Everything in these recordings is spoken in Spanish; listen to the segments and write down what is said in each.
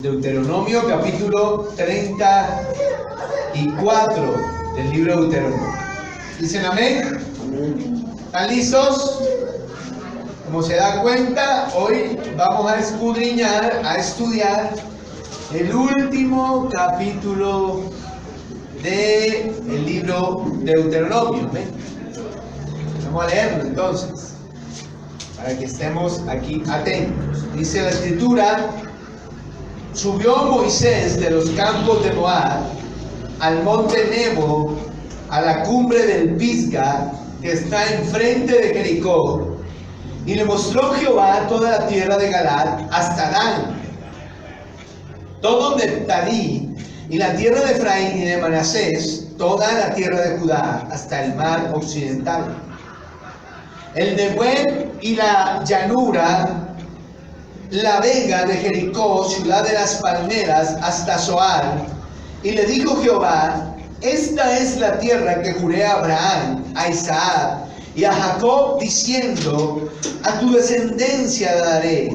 Deuteronomio capítulo 34 del libro de Deuteronomio. ¿Dicen amén? ¿Están listos? Como se da cuenta, hoy vamos a escudriñar, a estudiar el último capítulo del libro de Deuteronomio. ¿Ven? Vamos a leerlo entonces, para que estemos aquí atentos. Dice la escritura: subió Moisés de los campos de Moab al monte Nebo, a la cumbre del Pisga, que está enfrente de Jericó, y le mostró Jehová toda la tierra de Galaad hasta Dan, todo Neftalí, y la tierra de Efraín y de Manasés, toda la tierra de Judá, hasta el mar occidental, el Negueb y la llanura, la vega de Jericó, ciudad de las palmeras, hasta Zoar. Y le dijo Jehová: esta es la tierra que juré a Abraham, a Isaac y a Jacob, diciendo: a tu descendencia la daré.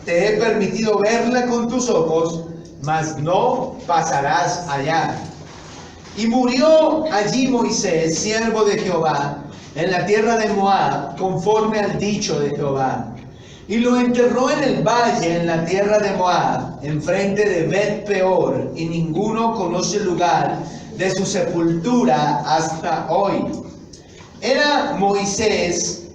Te he permitido verla con tus ojos, mas no pasarás allá. Y murió allí Moisés, siervo de Jehová, en la tierra de Moab, conforme al dicho de Jehová. Y lo enterró en el valle, en la tierra de Moab, enfrente de Bet Peor, y ninguno conoce el lugar de su sepultura hasta hoy. Era Moisés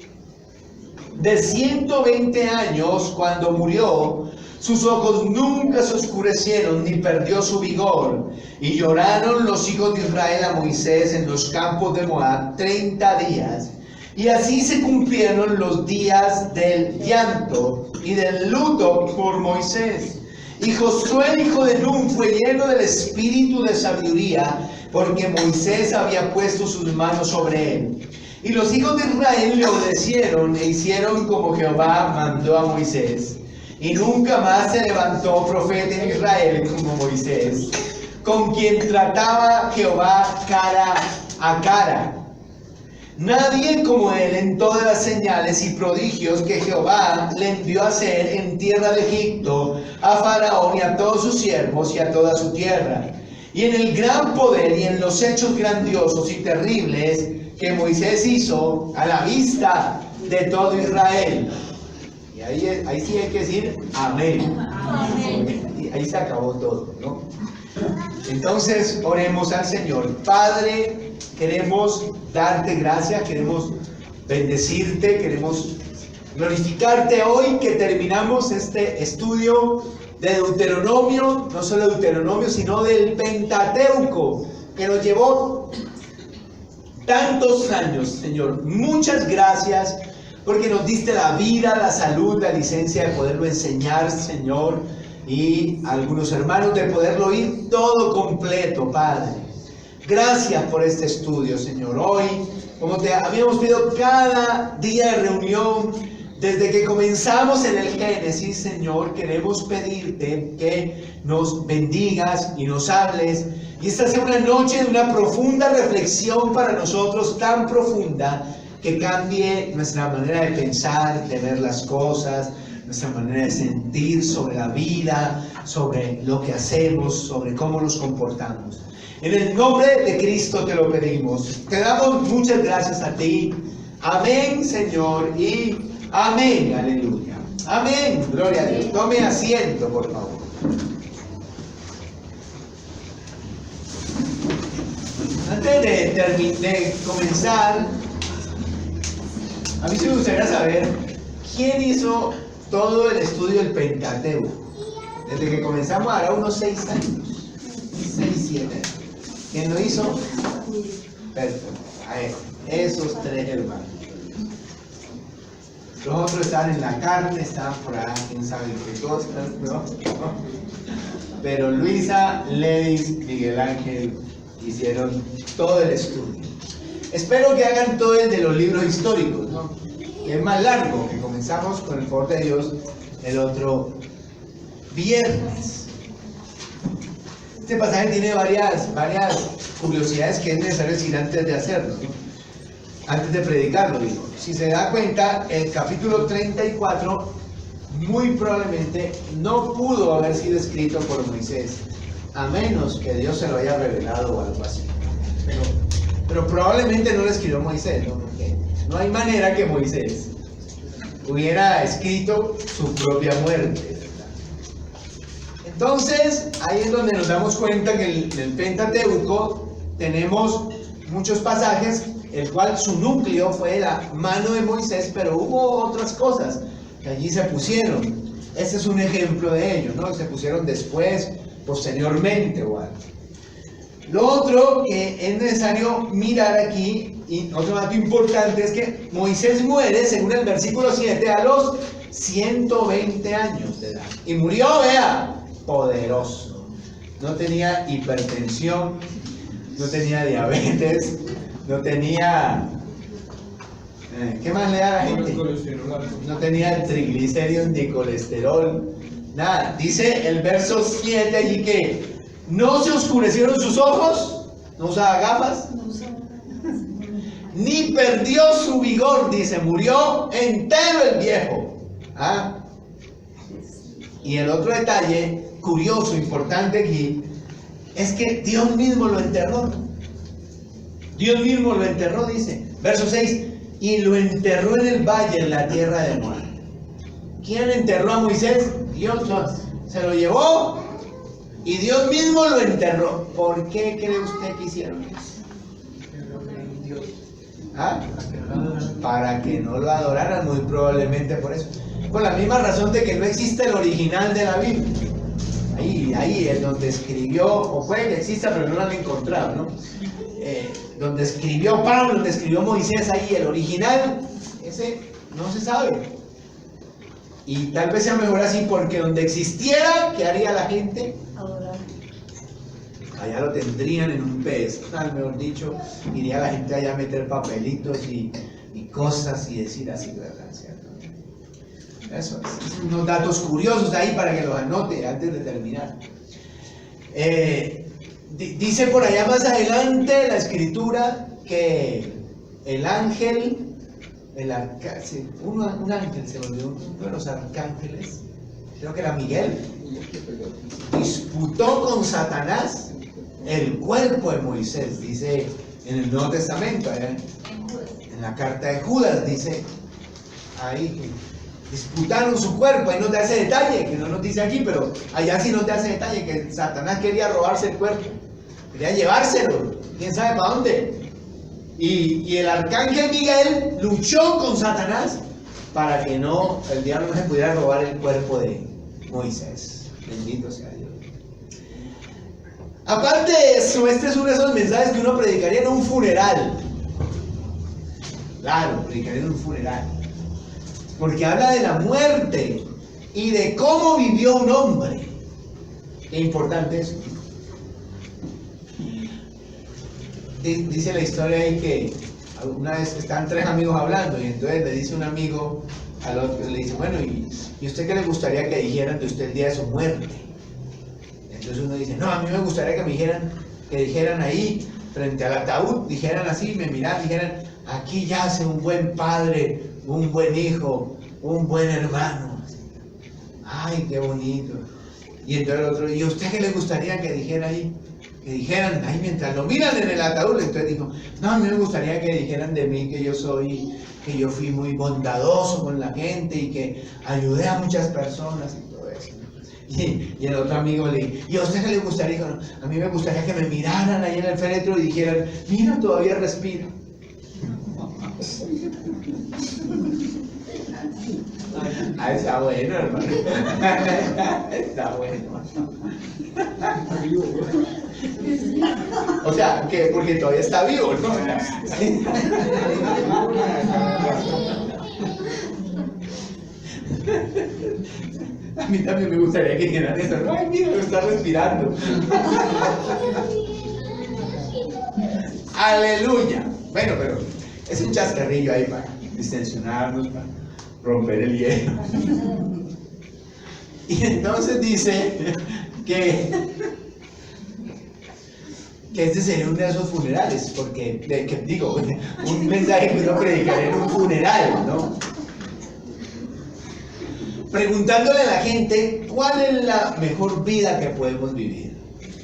de 120 años cuando murió. Sus ojos nunca se oscurecieron ni perdió su vigor. Y lloraron los hijos de Israel a Moisés en los campos de Moab 30 días. Y así se cumplieron los días del llanto y del luto por Moisés. Y Josué, hijo de Nun, fue lleno del espíritu de sabiduría, porque Moisés había puesto sus manos sobre él. Y los hijos de Israel le obedecieron e hicieron como Jehová mandó a Moisés. Y nunca más se levantó profeta en Israel como Moisés, con quien trataba Jehová cara a cara. Nadie como él en todas las señales y prodigios que Jehová le envió a hacer en tierra de Egipto, a Faraón y a todos sus siervos y a toda su tierra. Y en el gran poder y en los hechos grandiosos y terribles que Moisés hizo a la vista de todo Israel. Y ahí sí hay que decir amén. Amén. Y ahí se acabó todo, ¿no? Entonces oremos al Señor. Padre, queremos darte gracias, queremos bendecirte, queremos glorificarte hoy que terminamos este estudio de Deuteronomio, no solo Deuteronomio, sino del Pentateuco, que nos llevó tantos años, Señor. Muchas gracias porque nos diste la vida, la salud, la licencia de poderlo enseñar, Señor, y a algunos hermanos de poderlo oír todo completo, Padre. Gracias por este estudio, Señor. Hoy, como te habíamos pedido cada día de reunión, desde que comenzamos en el Génesis, Señor, queremos pedirte que nos bendigas y nos hables. Y esta sea una noche de una profunda reflexión para nosotros, tan profunda, que cambie nuestra manera de pensar, de ver las cosas, nuestra manera de sentir sobre la vida, sobre lo que hacemos, sobre cómo nos comportamos. En el nombre de Cristo te lo pedimos. Te damos muchas gracias a ti. Amén, Señor, y amén. Aleluya. Amén. Gloria a Dios. Tome asiento, por favor. Antes de comenzar, a mí sí me gustaría saber quién hizo todo el estudio del Pentateuco. Desde que comenzamos hará unos 6 años. 6, 7 años. ¿Quién lo hizo? Perfecto. A ver, esos 3 hermanos. Los otros están en la carne, están por ahí, quién sabe qué cosas, ¿no? Pero Luisa, Ledis, Miguel Ángel hicieron todo el estudio. Espero que hagan todo el de los libros históricos, ¿no? Que es más largo, que comenzamos con el favor de Dios el otro viernes. Este pasaje tiene varias curiosidades que es necesario decir antes de hacerlo, ¿no? Antes de predicarlo, digo. Si se da cuenta, el capítulo 34 muy probablemente no pudo haber sido escrito por Moisés, a menos que Dios se lo haya revelado o algo así. Pero probablemente no lo escribió Moisés, ¿no? Porque no hay manera que Moisés hubiera escrito su propia muerte, ¿verdad? Entonces, ahí es donde nos damos cuenta que en el Pentateuco tenemos muchos pasajes, el cual su núcleo fue la mano de Moisés, pero hubo otras cosas que allí se pusieron. Este es un ejemplo de ello, ¿no? Se pusieron después, posteriormente o algo. Lo otro que es necesario mirar aquí, y otro dato importante, es que Moisés muere, según el versículo 7, a los 120 años de edad. Y murió, vea, poderoso. No tenía hipertensión, no tenía diabetes, no tenía... ¿qué más le da a la gente? No tenía triglicéridos ni colesterol, nada. Dice el verso 7 allí que no se oscurecieron sus ojos, no usaba gafas, ni perdió su vigor, dice, murió entero el viejo. ¿Ah? Y el otro detalle curioso, importante aquí, es que Dios mismo lo enterró. Dios mismo lo enterró, dice, verso 6, y lo enterró en el valle, en la tierra de Moab. ¿Quién enterró a Moisés? Dios se lo llevó y Dios mismo lo enterró. ¿Por qué cree usted que hicieron eso? ¿Ah? Para que no lo adoraran, muy probablemente por eso. Por la misma razón de que no existe el original de la Biblia. Ahí es donde escribió, o puede que exista, pero no lo han encontrado, ¿no? Donde escribió Pablo, donde escribió Moisés, ahí el original, ese no se sabe. Y tal vez sea mejor así, porque donde existiera, ¿qué haría la gente? Adorar. Allá lo tendrían en un pedestal, mejor dicho, iría la gente allá a meter papelitos y cosas y decir así, ¿verdad? ¿Cierto? Eso es unos datos curiosos ahí para que los anote antes de terminar. Dice por allá más adelante la escritura que el ángel, un ángel se volvió uno de los arcángeles, creo que era Miguel, disputó con Satanás el cuerpo de Moisés, dice en el Nuevo Testamento, en la carta de Judas, dice ahí, disputaron su cuerpo, ahí no te hace detalle, que no nos dice aquí, pero allá sí no te hace detalle, que Satanás quería robarse el cuerpo, quería llevárselo, quién sabe para dónde. Y el arcángel Miguel luchó con Satanás para que el diablo no se pudiera robar el cuerpo de Moisés. Bendito sea Dios. Aparte de eso, este es uno de esos mensajes que uno predicaría en un funeral. Claro, predicaría en un funeral. Porque habla de la muerte y de cómo vivió un hombre. Qué importante es. Dice la historia ahí que una vez están tres amigos hablando y entonces le dice un amigo al otro, le dice, bueno, ¿y usted qué le gustaría que dijeran de usted el día de su muerte? Entonces uno dice, no, a mí me gustaría que dijeran ahí, frente al ataúd, dijeran así, me miraran, dijeran, aquí yace un buen padre, un buen hijo, un buen hermano. Ay, qué bonito. Y entonces el otro, ¿y a usted qué le gustaría que dijera ahí? Que dijeran, ay, mientras lo miran en el ataúd, entonces dijo, no, a mí me gustaría que dijeran de mí que yo fui muy bondadoso con la gente y que ayudé a muchas personas y todo eso. Y el otro amigo le dijo, ¿y a usted qué le gustaría? Dijo, a mí me gustaría que me miraran ahí en el féretro y dijeran, mira, todavía respira. Ah, está bueno, hermano. Está bueno. O sea, que porque todavía está vivo, ¿no? A mí también me gustaría que dijeran eso. No, ay, mira, está respirando. Aleluya. Bueno, pero es un chascarrillo ahí para distensionarnos, para romper el hielo. Y entonces dice que este sería uno de esos funerales, porque, digo, un mensaje que uno predicaría en un funeral, ¿no? preguntándole a la gente cuál es la mejor vida que podemos vivir.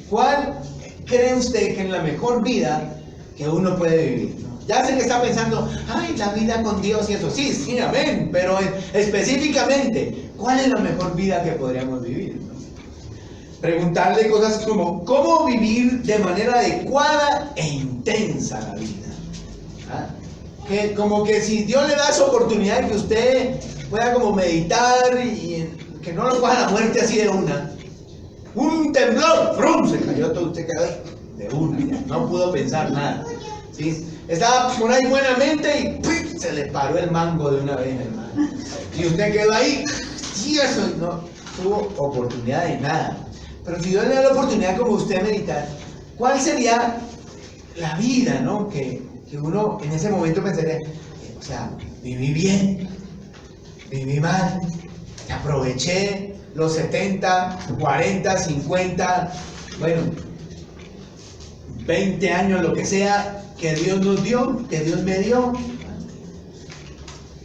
¿Cuál cree usted que es la mejor vida que uno puede vivir? Ya sé que está pensando, ay, la vida con Dios y eso. Sí, sí, amén. Pero específicamente, ¿cuál es la mejor vida que podríamos vivir? Preguntarle cosas como, ¿cómo vivir de manera adecuada e intensa la vida? ¿Ah? Que como que si Dios le da esa oportunidad de que usted pueda como meditar y que no lo coja la muerte así de una. Un temblor, ¡frum! Se cayó todo, usted quedó de una, ya, no pudo pensar nada. ¿Sí? Estaba por ahí buenamente y ¡pum! Se le paró el mango de una vez, hermano. Y usted quedó ahí, y eso, no tuvo oportunidad de nada. Pero si Dios le da la oportunidad como usted meditar, ¿cuál sería la vida, ¿no? Que uno en ese momento pensaría, o sea, viví bien, viví mal, aproveché los 70, 40, 50, bueno, 20 años, lo que sea, que Dios nos dio, que Dios me dio.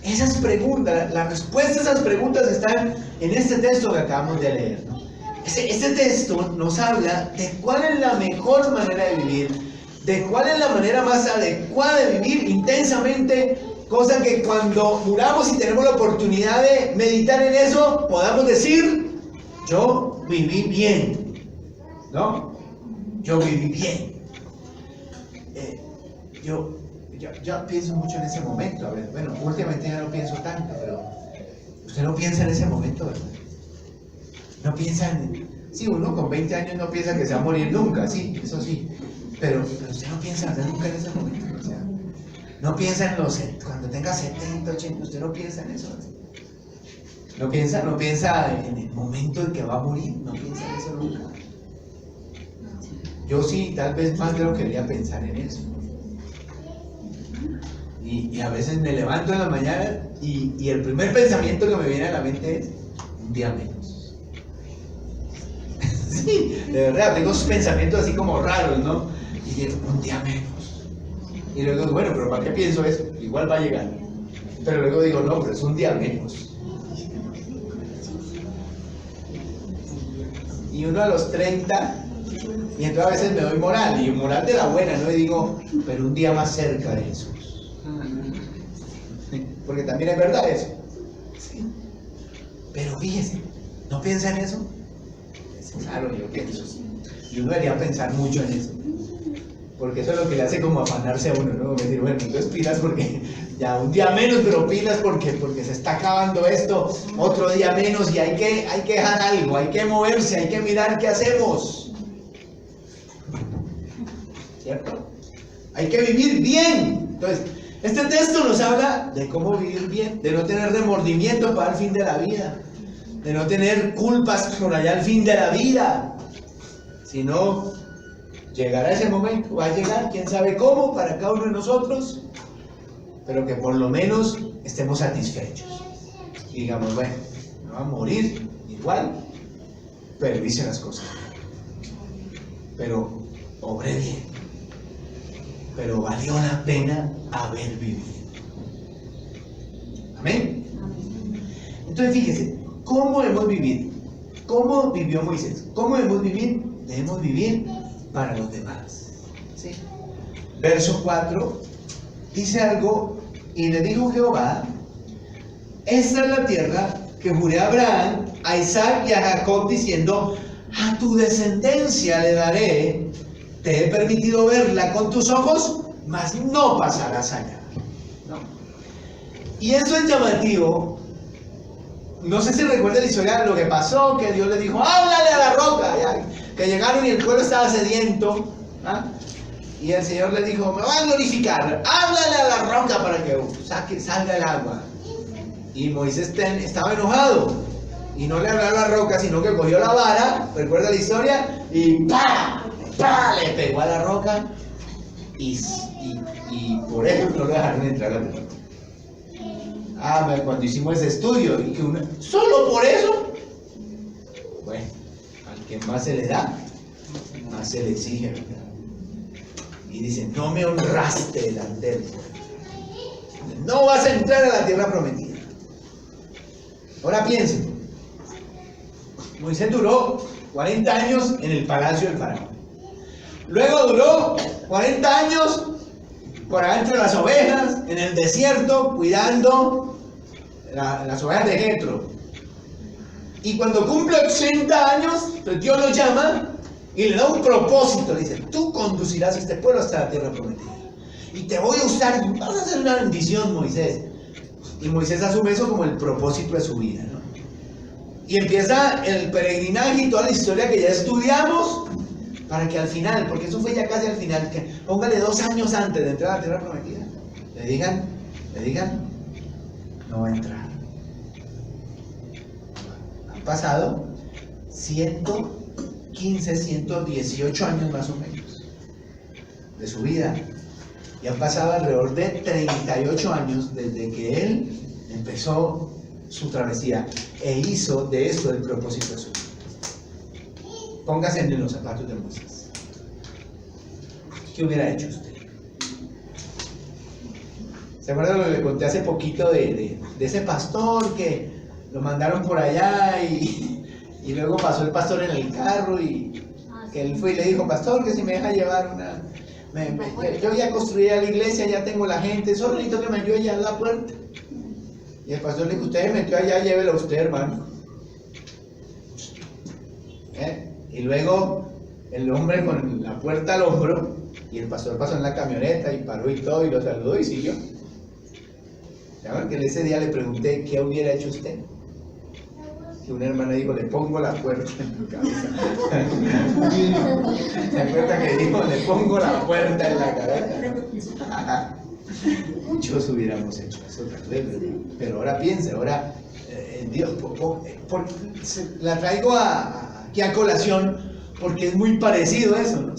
Esas preguntas, la respuesta a esas preguntas están en este texto que acabamos de leer, ¿no? Este texto nos habla de cuál es la mejor manera de vivir, de cuál es la manera más adecuada de vivir intensamente, cosa que cuando muramos y tenemos la oportunidad de meditar en eso, podamos decir, yo viví bien, ¿no? Yo viví bien. Yo pienso mucho en ese momento, a ver, bueno, últimamente ya no pienso tanto, pero usted no piensa en ese momento, ¿verdad? No piensa en... Sí, uno con 20 años no piensa que se va a morir nunca, sí, eso sí. Pero usted no piensa nunca en ese momento, o sea, no piensa en cuando tenga 70, 80, usted no piensa en eso. No piensa en el momento en que va a morir, no piensa en eso nunca. Yo sí, tal vez más de lo que quería pensar en eso. Y a veces me levanto en la mañana y el primer pensamiento que me viene a la mente es un día menos. Sí, de verdad, tengo esos pensamientos así como raros, ¿no? Y digo, un día menos. Y luego digo, bueno, pero ¿para qué pienso eso? Igual va a llegar. Pero luego digo, no, pero es un día menos. Y uno a los 30, y entonces a veces me doy moral, y moral de la buena, ¿no? Y digo, pero un día más cerca de Jesús. Porque también es verdad eso. Sí. Pero fíjese, ¿no piensa en eso? Claro, yo pienso. Y uno debería pensar mucho en eso. Porque eso es lo que le hace como afanarse a uno, ¿no? Decir, bueno, entonces pilas porque ya un día menos, pero pilas porque se está acabando esto, otro día menos y hay que dejar algo, hay que moverse, hay que mirar qué hacemos. ¿Cierto? Hay que vivir bien. Entonces, este texto nos habla de cómo vivir bien, de no tener remordimiento para el fin de la vida, de no tener culpas por allá al fin de la vida, sino llegará ese momento, va a llegar, quién sabe cómo, para cada uno de nosotros, pero que por lo menos estemos satisfechos. Y digamos, bueno, me va a morir igual, pero hice las cosas, pero obré bien, pero valió la pena haber vivido. Amén. Entonces fíjese, ¿cómo debemos vivir? ¿Cómo vivió Moisés? ¿Cómo debemos vivir? Debemos vivir para los demás. ¿Sí? Verso 4 dice algo, y le dijo Jehová, esta es la tierra que juré a Abraham, a Isaac y a Jacob, diciendo, a tu descendencia le daré, te he permitido verla con tus ojos, mas no pasarás allá. ¿No? Y eso es llamativo. No sé si recuerda la historia de lo que pasó, que Dios le dijo, háblale a la roca, ya, que llegaron y el pueblo estaba sediento, ¿ah? Y el Señor le dijo, me va a glorificar, háblale a la roca para que salga el agua. Y Moisés estaba enojado y no le habló a la roca, sino que cogió la vara, recuerda la historia, y ¡pah! ¡Pah! Le pegó a la roca y por eso no lo dejaron entrar a la tierra. Cuando hicimos ese estudio, y que solo por eso, bueno, al que más se le da, más se le exige, ¿verdad? Y dice, no me honraste delante del pueblo, no vas a entrar a la tierra prometida. Ahora piensen, Moisés duró 40 años en el palacio del faraón. Luego duró 40 años por adentro de las ovejas, en el desierto, cuidando las ovejas de Jetro. Y cuando cumple 80 años, pues Dios lo llama y le da un propósito. Le dice, tú conducirás a este pueblo hasta la tierra prometida. Y te voy a usar y vas a hacer una bendición, Moisés. Y Moisés asume eso como el propósito de su vida, ¿no? Y empieza el peregrinaje y toda la historia que ya estudiamos, para que al final, porque eso fue ya casi al final, que póngale 2 años antes de entrar a la tierra prometida, le digan, no va a entrar. Han pasado 115, 118 años más o menos de su vida. Y han pasado alrededor de 38 años desde que él empezó su travesía e hizo de esto el propósito de su vida. Póngase en los zapatos de Moisés. ¿Qué hubiera hecho usted? ¿Se acuerdan lo que le conté hace poquito de ese pastor que lo mandaron por allá y luego pasó el pastor en el carro y que él fue y le dijo, pastor, que si me deja llevar una... yo ya construí la iglesia, ya tengo la gente, solo necesito que me ayude allá a la puerta. Y el pastor le dijo, usted me metió allá, llévelo usted, hermano. Y luego el hombre con la puerta al hombro, y el pastor pasó en la camioneta y paró y todo, y lo saludó y siguió. ¿Saben que ese día le pregunté, ¿qué hubiera hecho usted? Que una hermana dijo, le pongo la puerta en tu cabeza. ¿Se acuerda que dijo, le pongo la puerta en la cabeza? Muchos hubiéramos hecho eso, pero ahora piense, ahora Dios, la traigo aquí a colación porque es muy parecido eso, ¿no?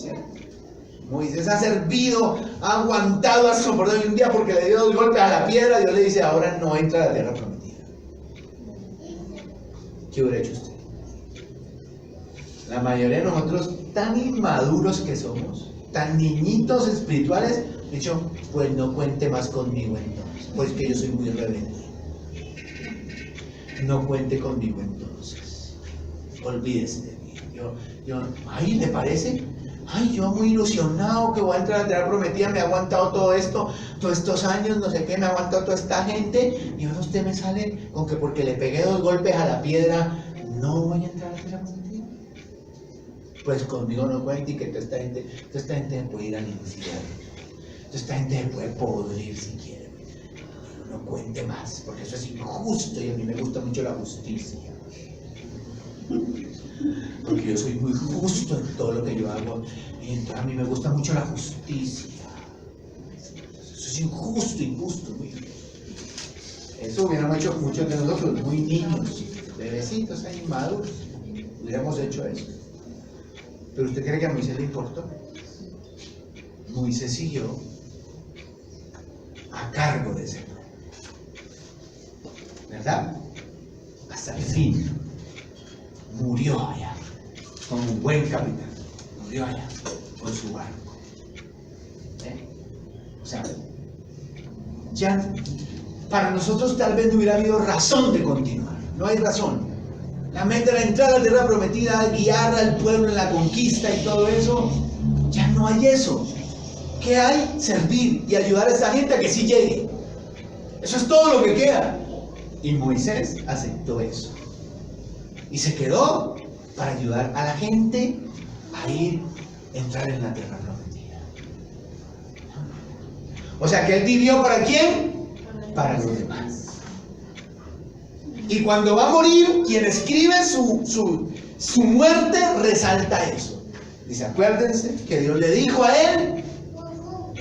Moisés ha servido, ha aguantado, ha soportado, y un día porque le dio 2 golpes a la piedra, Dios le dice, ahora no entra a la tierra prometida. ¿Qué hubiera hecho usted? La mayoría de nosotros, tan inmaduros que somos, tan niñitos espirituales, dicho, pues no cuente más conmigo entonces, pues que yo soy muy rebelde. No cuente conmigo entonces, olvídese de mí. Ay, ¿le parece? Ay, yo muy ilusionado que voy a entrar a la tierra prometida, me ha aguantado todo esto, todos estos años, no sé qué, me ha aguantado toda esta gente, y ahora usted me sale con que porque le pegué 2 golpes a la piedra, no voy a entrar a la tierra prometida. Pues conmigo no cuente, y que toda esta gente me puede ir al infierno, toda esta gente me puede podrir si quiere. No cuente más, porque eso es injusto, y a mí me gusta mucho la justicia. Porque yo soy muy justo en todo lo que yo hago, y entonces a mí me gusta mucho la justicia. Eso es injusto, muy bien. Eso hubiéramos hecho muchos de nosotros, muy niños, bebecitos ahí maduros, hubiéramos hecho eso. Pero ¿usted cree que a Moisés le importó? Moisés siguió a cargo de ese pueblo, ¿verdad? Hasta el fin. Murió allá, como un buen capitán, murió allá, con su barco. O sea, ya para nosotros tal vez no hubiera habido razón de continuar, no hay razón. La meta era entrar a la tierra prometida, guiar al pueblo en la conquista y todo eso, ya no hay eso. ¿Qué hay? Servir y ayudar a esa gente a que sí llegue. Eso es todo lo que queda. Y Moisés aceptó eso. Y se quedó para ayudar a la gente a entrar en la tierra prometida. O sea que él vivió ¿para quién? Para los demás. Y cuando va a morir, quien escribe su muerte resalta eso. Dice, acuérdense que Dios le dijo a él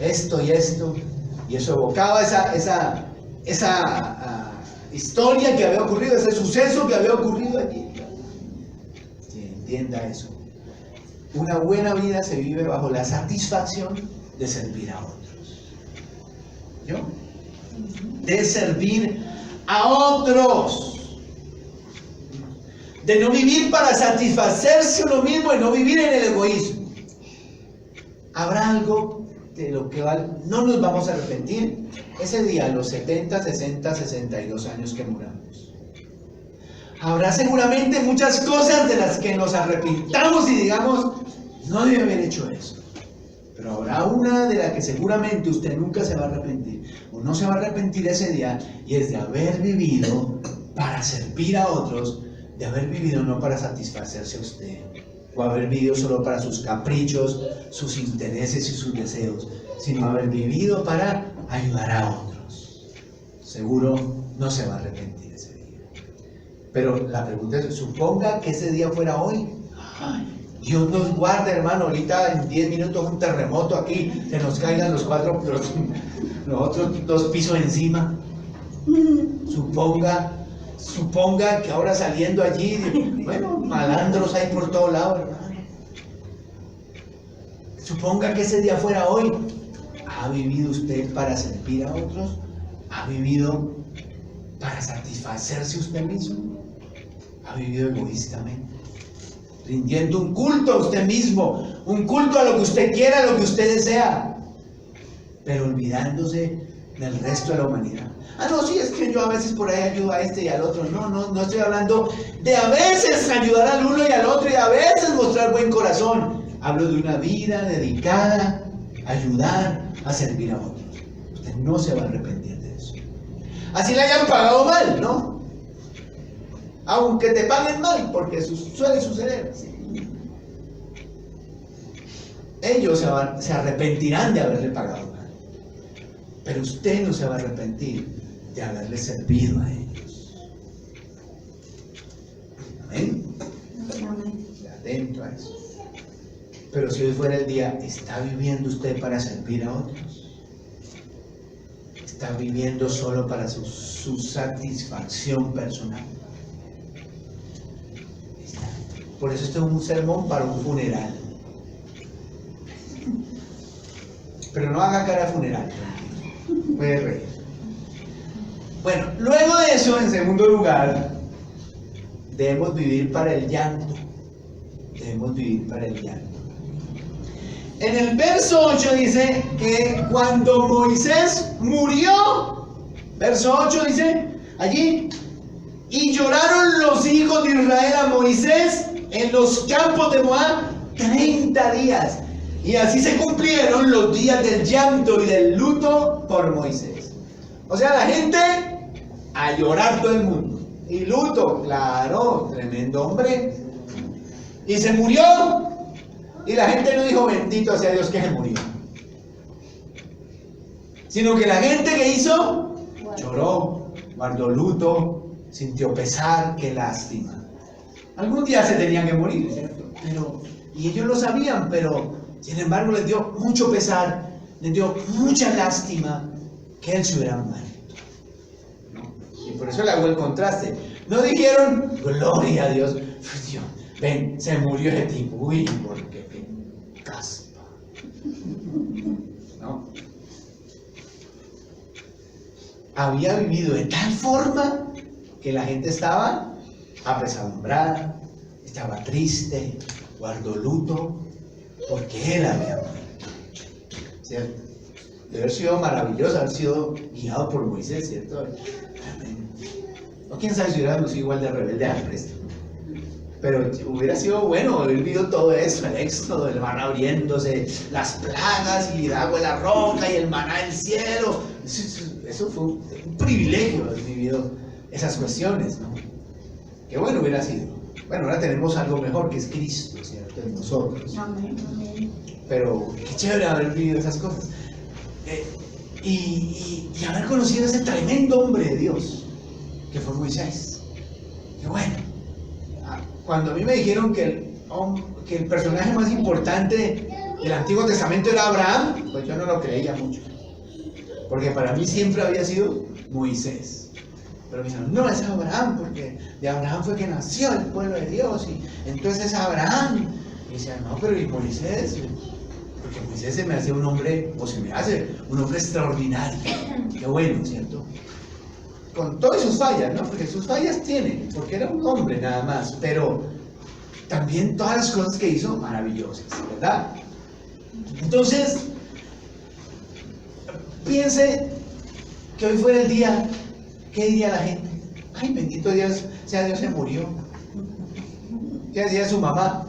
esto y esto. Y eso evocaba esa historia que había ocurrido, ese suceso que había ocurrido allí. Entienda eso. Una buena vida se vive bajo la satisfacción de servir a otros. ¿Yo? De servir a otros. De no vivir para satisfacerse uno mismo y no vivir en el egoísmo. Habrá algo de lo que no nos vamos a arrepentir ese día, a los 70, 60, 62 años que muramos. Habrá seguramente muchas cosas de las que nos arrepintamos y digamos, no debe haber hecho eso. Pero habrá una de la que seguramente usted nunca se va a arrepentir, o no se va a arrepentir ese día, y es de haber vivido para servir a otros, de haber vivido no para satisfacerse a usted, o haber vivido solo para sus caprichos, sus intereses y sus deseos, sino haber vivido para ayudar a otros. Seguro no se va a arrepentir ese día. Pero la pregunta es, suponga que ese día fuera hoy. Ay, Dios nos guarde, hermano, ahorita en 10 minutos un terremoto aquí, se nos caigan los otros 2 pisos encima. Suponga que ahora saliendo allí, bueno, malandros hay por todo lado, hermano. Suponga que ese día fuera hoy. ¿Ha vivido usted para servir a otros? ¿Ha vivido para satisfacerse usted mismo? ¿Ha vivido egoístamente? Rindiendo un culto a usted mismo, un culto a lo que usted quiera, a lo que usted desea, pero olvidándose del resto de la humanidad. No, sí, es que yo a veces por ahí ayudo a este y al otro. No estoy hablando de a veces ayudar al uno y al otro y a veces mostrar buen corazón. Hablo de una vida dedicada a ayudar, a servir a otros. Usted no se va a arrepentir de eso. Así le hayan pagado mal, ¿no? Aunque te paguen mal, porque suele suceder. Ellos se arrepentirán de haberle pagado mal. Pero usted no se va a arrepentir de haberle servido a ellos. ¿Amén? Atento a eso. Pero si hoy fuera el día, ¿está viviendo usted para servir a otros? ¿Está viviendo solo para su satisfacción personal? Por eso este es un sermón para un funeral. Pero no haga cara de funeral. Puede reír. Bueno, luego de eso, en segundo lugar, debemos vivir para el llanto. Debemos vivir para el llanto. En el verso 8 dice que cuando Moisés murió, verso 8 dice allí, y lloraron los hijos de Israel a Moisés en los campos de Moab 30 días. Y así se cumplieron los días del llanto y del luto por Moisés. O sea, la gente a llorar, todo el mundo. Y luto, claro, tremendo hombre. Y se murió. Y la gente no dijo bendito sea Dios que se murió. Sino que la gente que hizo, lloró, guardó luto, sintió pesar, qué lástima. Algún día se tenían que morir, ¿cierto? Y ellos lo sabían, pero sin embargo les dio mucho pesar, les dio mucha lástima que él se hubiera muerto, ¿no? Y por eso le hago el contraste. No dijeron, gloria a Dios, Dios, ven, se murió ese tipo, uy, porque qué caspa, ¿no? Había vivido de tal forma que la gente estaba apesadumbrada, estaba triste, guardó luto, porque él había muerto, ¿cierto? Debe haber sido maravilloso haber sido guiado por Moisés, ¿cierto? O quién sabe si hubiéramos sido igual de rebelde al resto. Pero hubiera sido bueno haber vivido todo eso, el éxodo, el maná abriéndose, las plagas y el agua de la roca y el maná del cielo. Eso fue un privilegio haber vivido esas cuestiones, ¿no? Qué bueno hubiera sido. Bueno, ahora tenemos algo mejor que es Cristo, ¿cierto? En nosotros. Amén. Pero qué chévere haber vivido esas cosas. Y haber conocido a ese tremendo hombre de Dios, que fue Moisés. Qué bueno. Cuando a mí me dijeron que el personaje más importante del Antiguo Testamento era Abraham, pues yo no lo creía mucho. Porque para mí siempre había sido Moisés. Pero me dijeron, no, es Abraham, porque de Abraham fue que nació el pueblo de Dios, y entonces es Abraham. Y decían, no, pero ¿y Moisés? Porque Moisés se me hace un hombre, o se me hace un hombre extraordinario. Qué bueno, ¿cierto? Con todas sus fallas, ¿no? Porque sus fallas tiene, porque era un hombre nada más, pero también todas las cosas que hizo, maravillosas, ¿verdad? Entonces, piense que hoy fuera el día, ¿qué diría la gente? Ay, bendito Dios, sea Dios, se murió. ¿Qué hacía su mamá?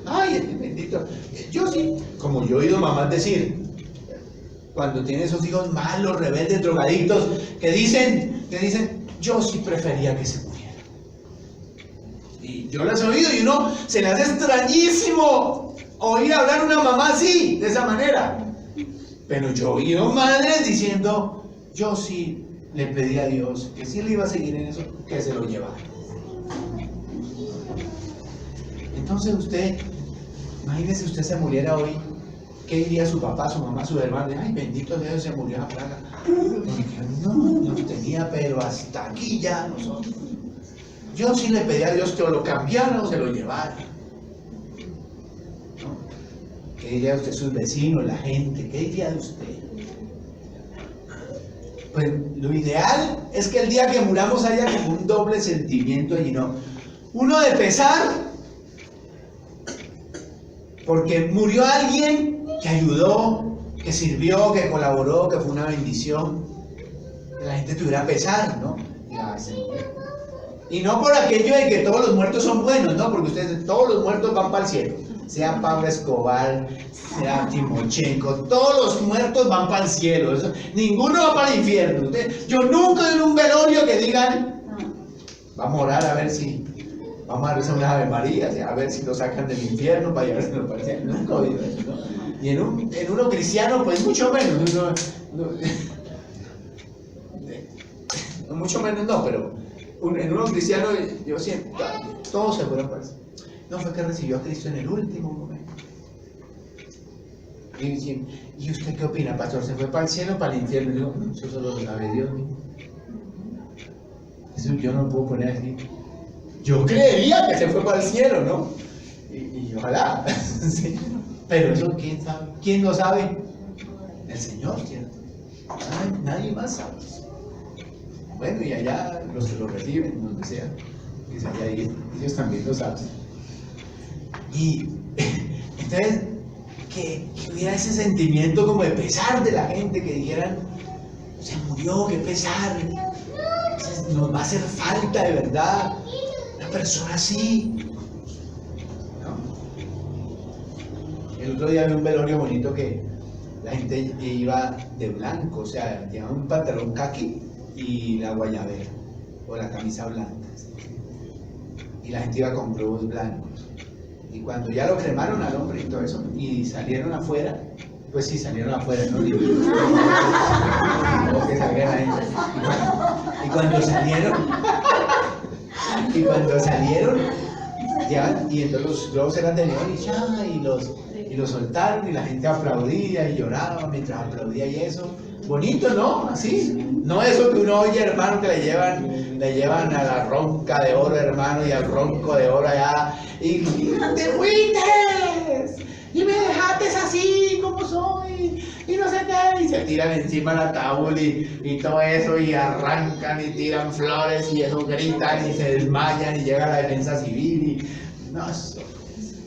Ay, bendito. Yo sí, como yo he oído mamás decir, cuando tiene esos hijos malos, rebeldes, drogadictos, que dicen, yo sí prefería que se muriera. Y yo las he oído y uno se le hace extrañísimo oír hablar a una mamá así, de esa manera. Pero yo he oído madres diciendo, yo sí le pedí a Dios que si él iba a seguir en eso, que se lo llevara. Entonces usted, imagínese usted se muriera hoy, ¿qué diría su papá, su mamá, su hermano? Ay, bendito Dios, se murió a plaga. No, nos tenía, pero hasta aquí ya nosotros. Yo sí le pedí a Dios que o lo cambiara o se lo llevara. ¿No? ¿Qué diría usted, sus vecinos, la gente? ¿Qué diría de usted? Pues lo ideal es que el día que muramos haya como un doble sentimiento allí, ¿no? Uno de pesar, porque murió alguien que ayudó, que sirvió, que colaboró, que fue una bendición. Que la gente tuviera pesar, ¿no? Y no por aquello de que todos los muertos son buenos, ¿no? Porque ustedes, todos los muertos van para el cielo. Sea Pablo Escobar, sea Timochenko, todos los muertos van para el cielo. Eso, ninguno va para el infierno. Yo nunca he en un velorio que digan, vamos a orar a ver si, vamos a rezar unas Ave Marías, a ver si lo sacan del infierno para llevárselo para el cielo. Nunca he oído eso, ¿no? Y en uno cristiano, pues mucho menos. Mucho menos no, pero en uno cristiano, yo siento, todos se fueron para eso. No, fue que recibió a Cristo en el último momento. ¿Y usted qué opina, pastor? ¿Se fue para el cielo o para el infierno? Y digo, eso solo lo sabe Dios mismo. Eso yo no lo puedo poner así. Yo creería que se fue para el cielo, ¿no? Y ojalá. Sí. Pero eso, ¿quién sabe? ¿Quién lo sabe? El Señor, ¿cierto? Nadie más sabe. Bueno, y allá los que lo reciben, donde sea, que se haya ido, ellos también lo saben. Y entonces, que hubiera ese sentimiento como de pesar de la gente, que dijeran, se murió, qué pesar, nos va a hacer falta de verdad una persona así, ¿no? El otro día vi un velorio bonito que la gente iba de blanco, o sea, llevaba un pantalón caqui y la guayabera, o la camisa blanca, ¿sí? Y la gente iba con globos blancos. Y cuando ya lo cremaron al hombre y todo eso, y salieron afuera, pues sí, salieron afuera, ¿no? O que salgan ahí. Y cuando salieron, ya, y entonces los globos eran de león y ya, y los soltaron, y la gente aplaudía y lloraba mientras aplaudía y eso. Bonito, ¿no? Así. No eso que uno oye, hermano, que le llevan a la ronca de oro, hermano, y al ronco de oro allá, y te fuiste, y me dejaste así como soy, y no sé qué, y se tiran encima del ataúd y todo eso, y arrancan y tiran flores, y eso gritan y se desmayan, y llega la defensa civil, y no, eso es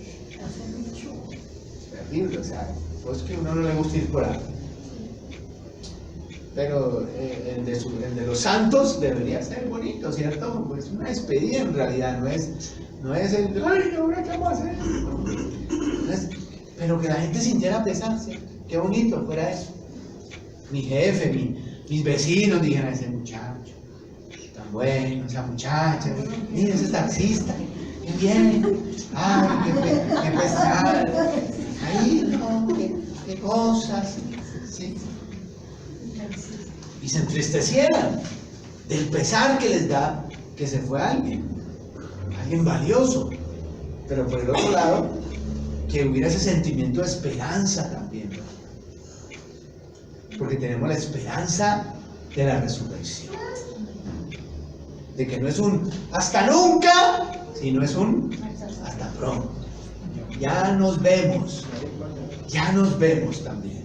terrible, o sea, pues que a uno no le gusta ir por ahí. Pero el de los santos debería ser bonito, ¿cierto? Pues una despedida en realidad, no es el, ay, ahora qué vamos a hacer. Pero que la gente sintiera pesar, ¿cierto? Qué bonito fuera eso. Mi jefe, mis vecinos dijeran, ese muchacho, tan bueno, esa muchacha, mira ese taxista, qué bien, ay, qué pesar, ahí, no, qué cosas, ¿sí? Y se entristecieran del pesar que les da que se fue alguien valioso, pero por el otro lado, que hubiera ese sentimiento de esperanza también, porque tenemos la esperanza de la resurrección, de que no es un hasta nunca, sino es un hasta pronto. Ya nos vemos también.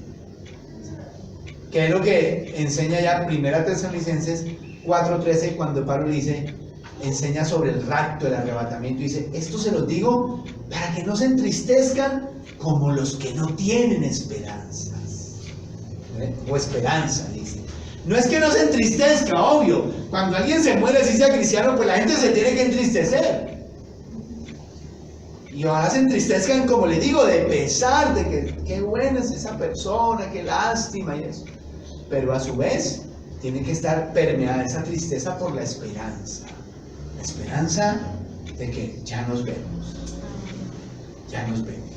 Que es lo que enseña ya 1 Tesalonicenses 4:13, cuando Pablo dice, enseña sobre el rapto, el arrebatamiento, y dice, esto se los digo para que no se entristezcan como los que no tienen esperanzas, o esperanza, dice, No es que no se entristezca, obvio. Cuando alguien se muere, si sea cristiano, pues la gente se tiene que entristecer. Y ojalá se entristezcan, como le digo, de pesar, de que qué buena es esa persona, qué lástima y eso. Pero a su vez, tiene que estar permeada esa tristeza por la esperanza. La esperanza de que ya nos vemos. Ya nos vemos.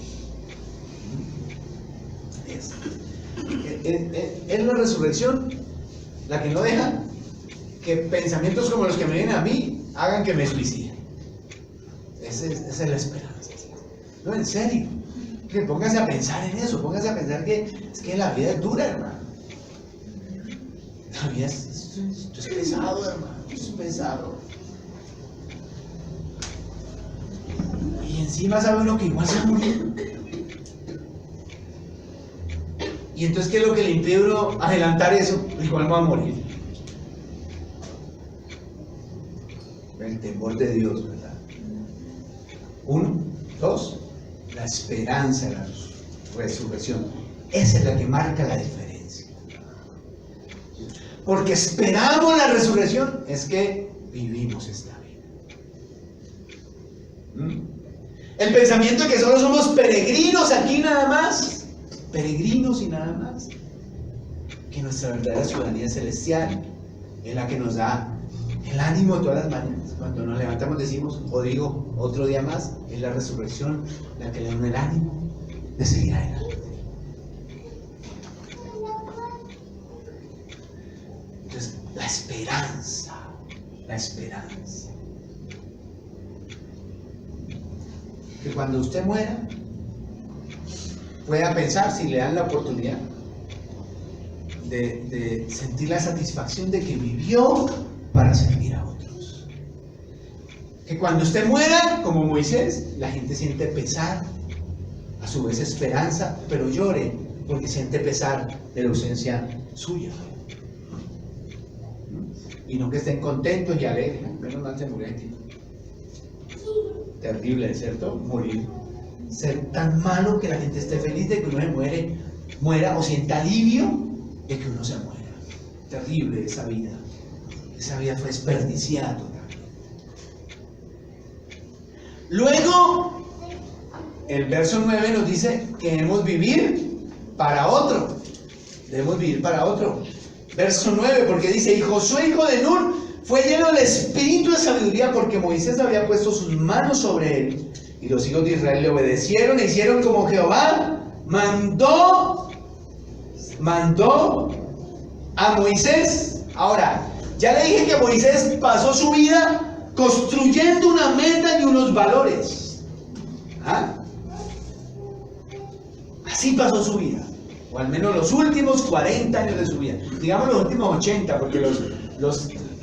Es la resurrección la que no deja que pensamientos como los que me vienen a mí hagan que me suicide. Esa es la esperanza. No, en serio. Que póngase a pensar en eso. Póngase a pensar que es que la vida es dura, hermano. La vida esto es pesado, hermano. Esto es pesado. Y encima sabe uno que igual se va a morir. Y entonces, ¿qué es lo que le impide a uno adelantar eso? Igual va a morir. El temor de Dios, ¿verdad? 1, 2, la esperanza de la resurrección. Esa es la que marca la diferencia. Porque esperamos la resurrección, es que vivimos esta vida. El pensamiento de que solo somos peregrinos aquí nada más, peregrinos y nada más, que nuestra verdadera ciudadanía celestial es la que nos da el ánimo de todas las mañanas. Cuando nos levantamos decimos, o digo, otro día más, es la resurrección la que le da el ánimo de seguir adelante. Entonces, la esperanza, que cuando usted muera, pueda pensar, si le dan la oportunidad, de sentir la satisfacción de que vivió para servir a otros. Que cuando usted muera, como Moisés, la gente siente pesar, a su vez esperanza, pero llore porque siente pesar de la ausencia suya. Y no que estén contentos y alegres. Menos mal se murió aquí. Terrible, ¿cierto? Morir. Ser tan malo que la gente esté feliz de que uno se muera o sienta alivio de que uno se muera. Terrible esa vida. Esa vida fue desperdiciada totalmente. Luego, el verso 9 nos dice que debemos vivir para otro. Debemos vivir para otro. Verso 9, porque dice, y Josué, hijo de Nun, fue lleno del espíritu de sabiduría porque Moisés había puesto sus manos sobre él. Y los hijos de Israel le obedecieron e hicieron como Jehová mandó a Moisés. Ahora, ya le dije que Moisés pasó su vida construyendo una meta y unos valores. ¿Ah? Así pasó su vida. O al menos los últimos 40 años de su vida. Digamos los últimos 80, porque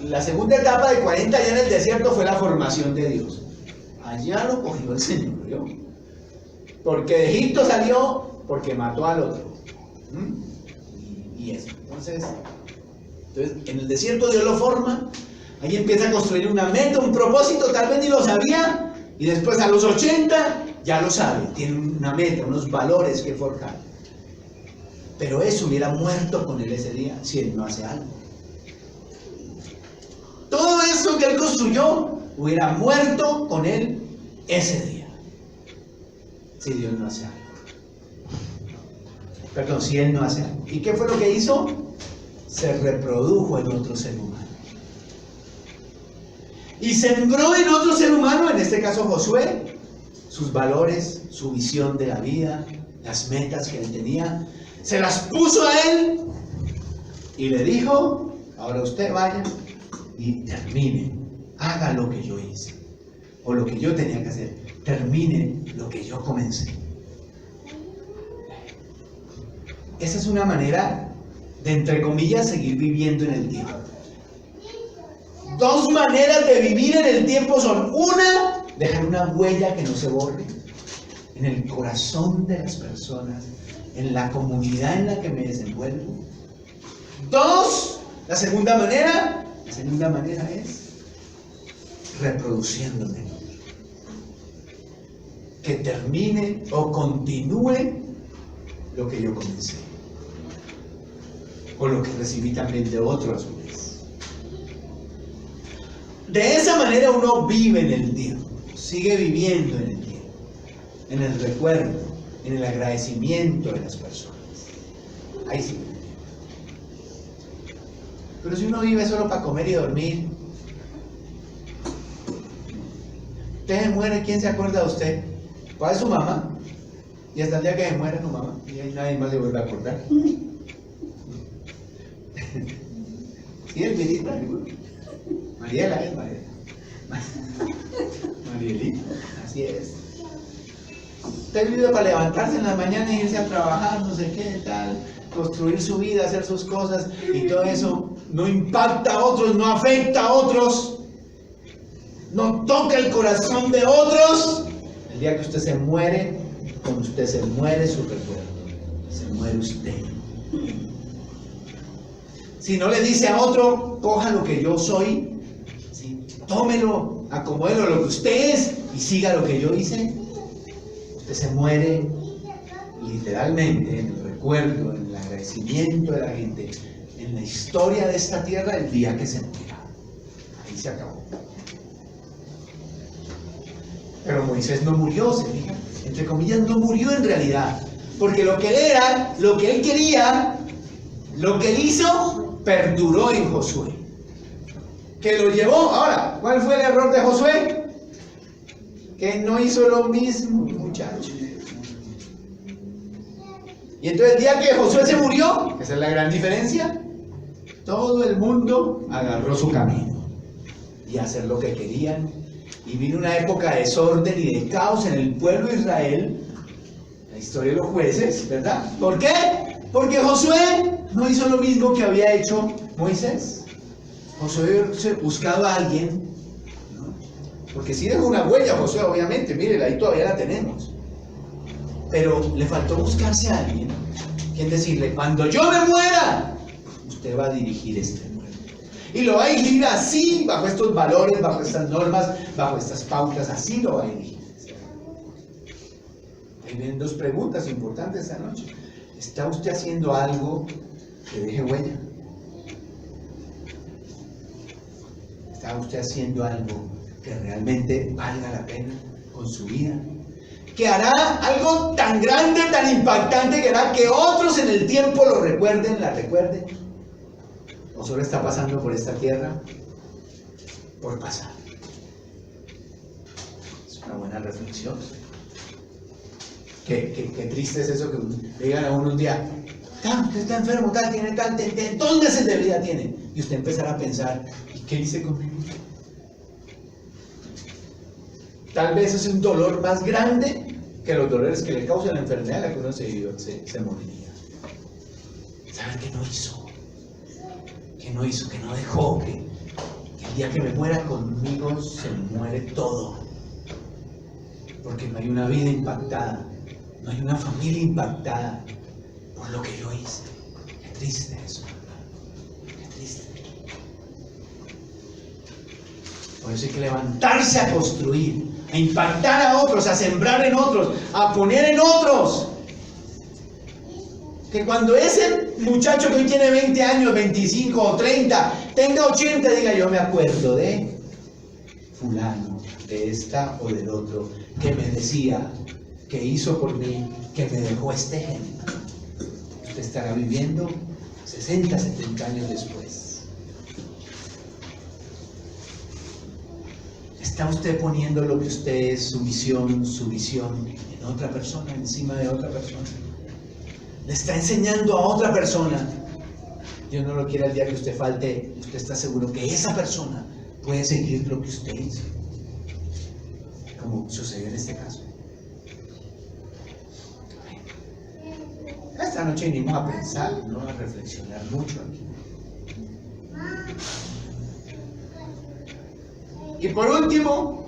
la segunda etapa de 40 años en el desierto fue la formación de Dios. Allá lo cogió el Señor, ¿yo? Porque de Egipto salió porque mató al otro. Y eso. Entonces, en el desierto Dios lo forma. Ahí empieza a construir una meta, un propósito, tal vez ni lo sabía. Y después a los 80 ya lo sabe. Tiene una meta, unos valores que forjar. Pero eso hubiera muerto con él ese día si él no hace algo. Todo eso que él construyó hubiera muerto con él ese día si Dios no hace algo. Perdón, si él no hace algo. ¿Y qué fue lo que hizo? Se reprodujo en otro ser humano. Y sembró en otro ser humano, en este caso Josué, sus valores, su visión de la vida, las metas que él tenía. Se las puso a él y le dijo, ahora usted vaya y termine, haga lo que yo hice o lo que yo tenía que hacer, termine lo que yo comencé. Esa es una manera de, entre comillas, seguir viviendo en el tiempo. Dos maneras de vivir en el tiempo son: una, dejar una huella que no se borre en el corazón de las personas, en la comunidad en la que me desenvuelvo. Dos, la segunda manera es reproduciéndome, que termine o continúe lo que yo comencé. o lo que recibí también de otro a su vez. De esa manera uno vive en el tiempo, sigue viviendo en el tiempo, en el recuerdo, en el agradecimiento de las personas. Ahí sí. Pero si uno vive solo para comer y dormir, usted se muere, ¿quién se acuerda de usted? ¿Cuál es su mamá? Y hasta el día que se muere su mamá, y ahí nadie más le vuelve a acordar. ¿Sí es Mirita? Mariela es Mariela. Marielita, así es. Usted vive para levantarse en la mañana y irse a trabajar, no sé qué, tal, construir su vida, hacer sus cosas, y todo eso no impacta a otros, no afecta a otros, no toca el corazón de otros. El día que usted se muere, con usted se muere su recuerdo, se muere usted. Si no le dice a otro, coja lo que yo soy, ¿sí? Tómelo, acomódelo lo que usted es y siga lo que yo hice, usted se muere literalmente en el recuerdo, en el agradecimiento de la gente, en la historia de esta tierra el día que se muera. Ahí se acabó. Pero Moisés no murió, se fija, entre comillas, no murió en realidad, porque lo que él era, lo que él quería, lo que él hizo, perduró en Josué, que lo llevó. Ahora, ¿cuál fue el error de Josué? Que no hizo lo mismo, muchacho. Y entonces el día que Josué se murió, esa es la gran diferencia, todo el mundo agarró su camino y a hacer lo que querían. Y vino una época de desorden y de caos en el pueblo de Israel, la historia de los jueces, ¿verdad? ¿Por qué? Porque Josué no hizo lo mismo que había hecho Moisés. Josué buscaba a alguien, ¿no? Porque sí dejó una huella Josué, obviamente, miren, ahí todavía la tenemos. Pero le faltó buscarse a alguien, quien decirle, cuando yo me muera, usted va a dirigir este pueblo. Y lo va a dirigir así, bajo estos valores, bajo estas normas, bajo estas pautas, así lo va a dirigir. Ahí vienen dos preguntas importantes esta noche. ¿Está usted haciendo algo que deje huella? ¿Está usted haciendo algo que realmente valga la pena con su vida? ¿Que hará algo tan grande, tan impactante, que hará que otros en el tiempo lo recuerden, la recuerden? ¿O solo está pasando por esta tierra por pasar? Es una buena reflexión. Qué triste es eso que le digan a uno un día, usted está enfermo, tal, tiene tal, 2 meses de vida tiene. Y usted empezará a pensar, ¿y qué hice con mi vida? Tal vez es un dolor más grande que los dolores que le causa la enfermedad a la que uno se moriría. ¿Saben qué no hizo? Que no hizo, que no dejó, que el día que me muera conmigo se muere todo, porque no hay una vida impactada, no hay una familia impactada por lo que yo hice. Qué triste eso, qué triste. Por eso hay que levantarse a construir, a impactar a otros, a sembrar en otros, a poner en otros. Que cuando ese muchacho que hoy tiene 20 años, 25 o 30, tenga 80, diga, yo me acuerdo de fulano, de esta o del otro, que me decía, que hizo por mí, que me dejó este ejemplo. Usted estará viviendo 60, 70 años después. ¿Está usted poniendo lo que usted es, su visión en otra persona, encima de otra persona? Le está enseñando a otra persona. Dios no lo quiere el día que usted falte, usted está seguro que esa persona puede seguir lo que usted hizo, como sucedió en este caso. Esta noche vinimos a pensar, ¿no? A reflexionar mucho aquí. Y por último,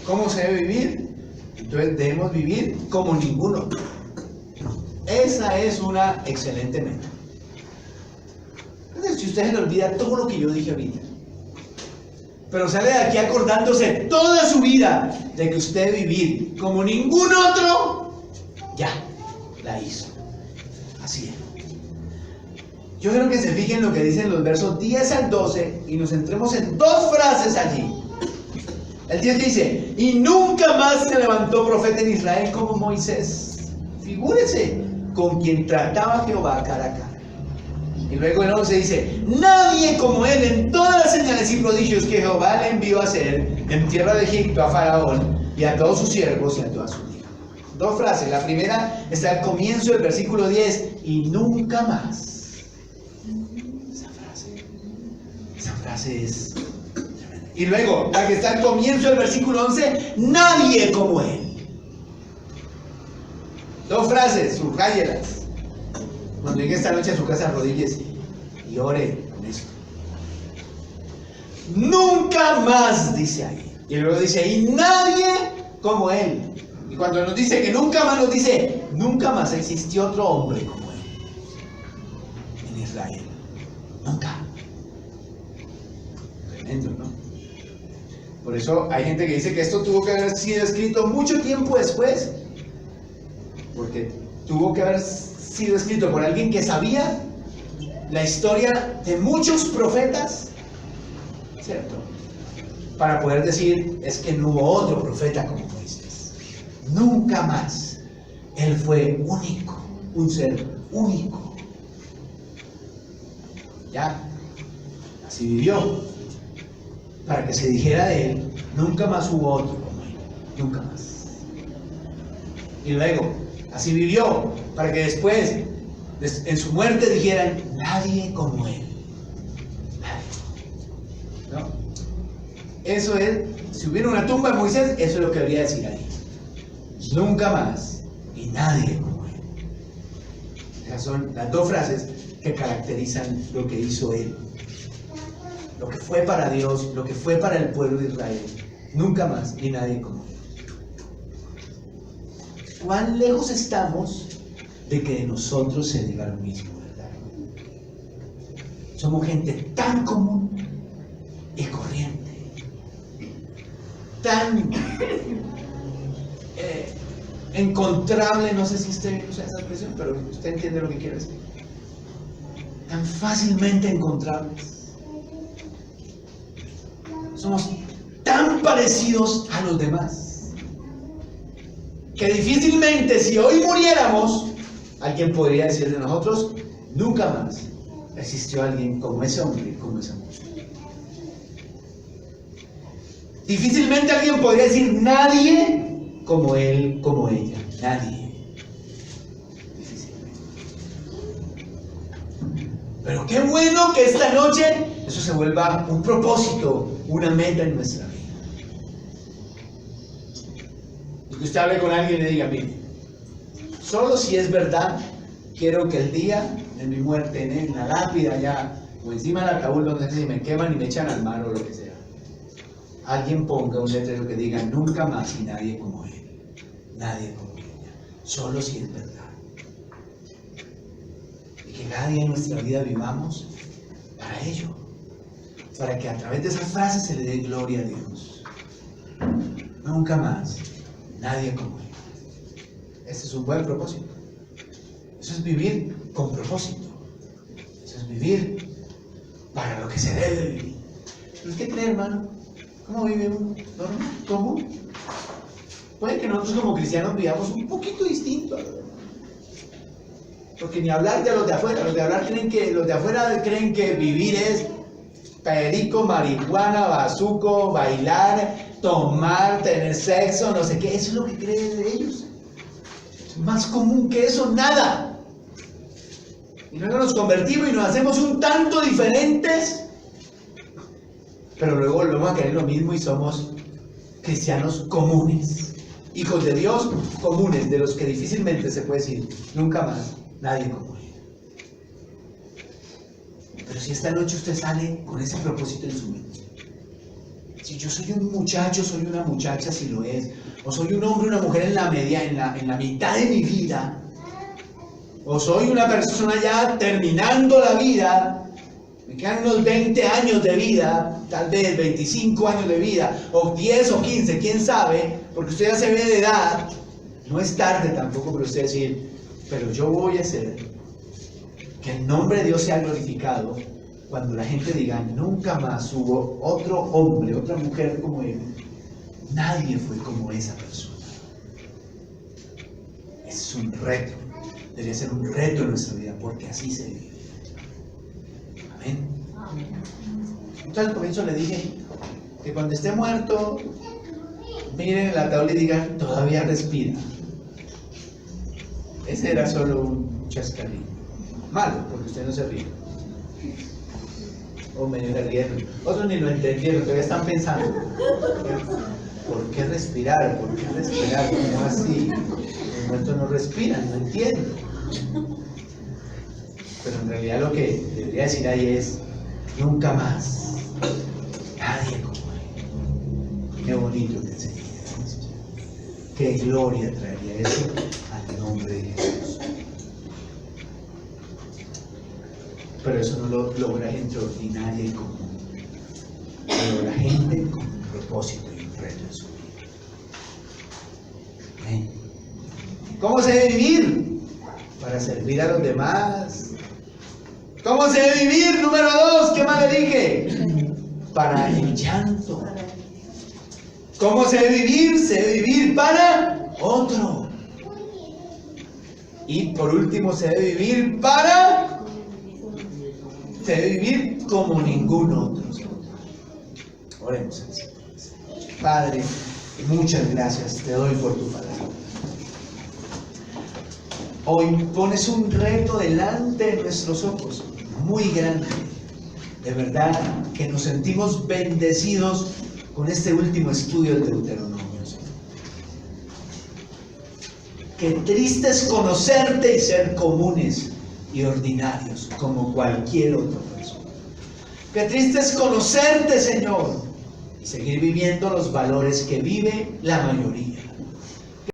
¿cómo se debe vivir? Entonces debemos vivir como ningún otro. Esa es una excelente meta. Entonces, si usted se le olvida todo lo que yo dije ahorita, pero sale de aquí acordándose toda su vida de que usted vivir como ningún otro, ya la hizo. Así es. Yo quiero que se fijen lo que dicen los versos 10 al 12 y nos centremos en dos frases allí. El 10 dice, y nunca más se levantó profeta en Israel como Moisés. Figúrese, con quien trataba Jehová cara a cara. Y luego el 11 dice, nadie como él en todas las señales y prodigios que Jehová le envió a hacer en tierra de Egipto a Faraón y a todos sus siervos y a toda su hija. Dos frases. La primera está al comienzo del versículo 10, y nunca más. Esa frase es tremenda. Y luego, la que está al comienzo del versículo 11, nadie como él. Dos frases, subrayelas. Cuando llegue esta noche a su casa, arrodíllese y ore con esto. Nunca más, dice ahí. Y luego dice, y nadie como él. Y cuando nos dice que nunca más, nos dice, nunca más existió otro hombre como él en Israel. Nunca. Tremendo, ¿no? Por eso hay gente que dice que esto tuvo que haber sido escrito mucho tiempo después. Porque tuvo que haber sido escrito por alguien que sabía la historia de muchos profetas, ¿cierto? Para poder decir, es que no hubo otro profeta como Moisés. Nunca más. Él fue único, un ser único. Ya, así vivió. Para que se dijera de él, nunca más hubo otro como él. Nunca más. Y luego, así vivió, para que después, en su muerte, dijeran, nadie como él. Nadie. ¿No? Eso es, si hubiera una tumba de Moisés, eso es lo que debería decir ahí. Nunca más y nadie como él. Esas son las dos frases que caracterizan lo que hizo él. Lo que fue para Dios, lo que fue para el pueblo de Israel. Nunca más y nadie como él. ¿Cuán lejos estamos de que de nosotros se diga lo mismo, verdad? Somos gente tan común y corriente, tan encontrable, no sé si usted usa esa expresión, pero usted entiende lo que quiero decir. Tan fácilmente encontrables. Somos tan parecidos a los demás que difícilmente, si hoy muriéramos, alguien podría decir de nosotros, nunca más existió alguien como ese hombre, como esa mujer. Difícilmente alguien podría decir, nadie como él, como ella. Nadie. Difícilmente. Pero qué bueno que esta noche eso se vuelva un propósito, una meta en nuestra vida. Que usted hable con alguien y le diga, mire, solo si es verdad, quiero que el día de mi muerte, en la lápida allá, o encima del ataúd donde se me queman y me echan al mar o lo que sea, alguien ponga un letrero que diga, nunca más y nadie como él, nadie como ella, solo si es verdad. Y que cada día en nuestra vida vivamos para ello, para que a través de esa frase se le dé gloria a Dios. Nunca más. Nadie como él. Este es un buen propósito. Eso es vivir con propósito. Eso es vivir para lo que se debe vivir. ¿Pero qué cree, hermano? ¿Cómo vive uno? ¿Normal? ¿Cómo? Puede que nosotros como cristianos vivamos un poquito distinto a los demás. Porque ni hablar de los de afuera. Los de afuera creen que vivir es perico, marihuana, bazuco, bailar, tomar, tener sexo, no sé qué. Eso es lo que creen de ellos. Es más común que eso, nada. Y luego nos convertimos y nos hacemos un tanto diferentes, pero luego volvemos a querer lo mismo y somos cristianos comunes, hijos de Dios comunes, de los que difícilmente se puede decir nunca más nadie como él. Pero si esta noche usted sale con ese propósito en su mente, si yo soy un muchacho, soy una muchacha, si lo es, o soy un hombre, una mujer en la mitad de mi vida, o soy una persona ya terminando la vida, me quedan unos 20 años de vida, tal vez 25 años de vida, o 10 o 15, quién sabe, porque usted ya se ve de edad, no es tarde tampoco para usted decir, pero yo voy a hacer Que el nombre de Dios sea glorificado cuando la gente diga, nunca más hubo otro hombre, otra mujer como él. Nadie fue como esa persona. Es un reto. Debería ser un reto en nuestra vida, porque así se vive. Amén. Entonces al comienzo le dije que cuando esté muerto, miren el ataúd y digan, todavía respira. Ese era solo un chascarrillo. Malo, porque usted no se ríe. O medio se rieron. Otros ni lo entendieron, todavía están pensando. ¿Por qué respirar? ¿Por qué respirar? ¿Cómo así? Los muertos no respiran, no entiendo. Pero en realidad lo que debería decir ahí es, nunca más. Nadie como él. Qué bonito que sería. Qué gloria traería eso al nombre de Jesús. Pero eso no lo logra gente ordinaria y común. Lo logra gente con un propósito y un reto en su vida. Amén. ¿Cómo se debe vivir? Para servir a los demás. ¿Cómo se debe vivir? Número 2, ¿qué más le dije? Para el llanto. ¿Cómo se debe vivir? Se debe vivir para otro. Y por último, se debe vivir para... Se debe vivir como ningún otro. Oremos al Señor. Padre, muchas gracias te doy por tu palabra. Hoy pones un reto delante de nuestros ojos, muy grande. De verdad que nos sentimos bendecidos con este último estudio del Deuteronomio. Qué triste es conocerte y ser comunes y ordinarios como cualquier otra persona. Qué triste es conocerte, Señor, y seguir viviendo los valores que vive la mayoría.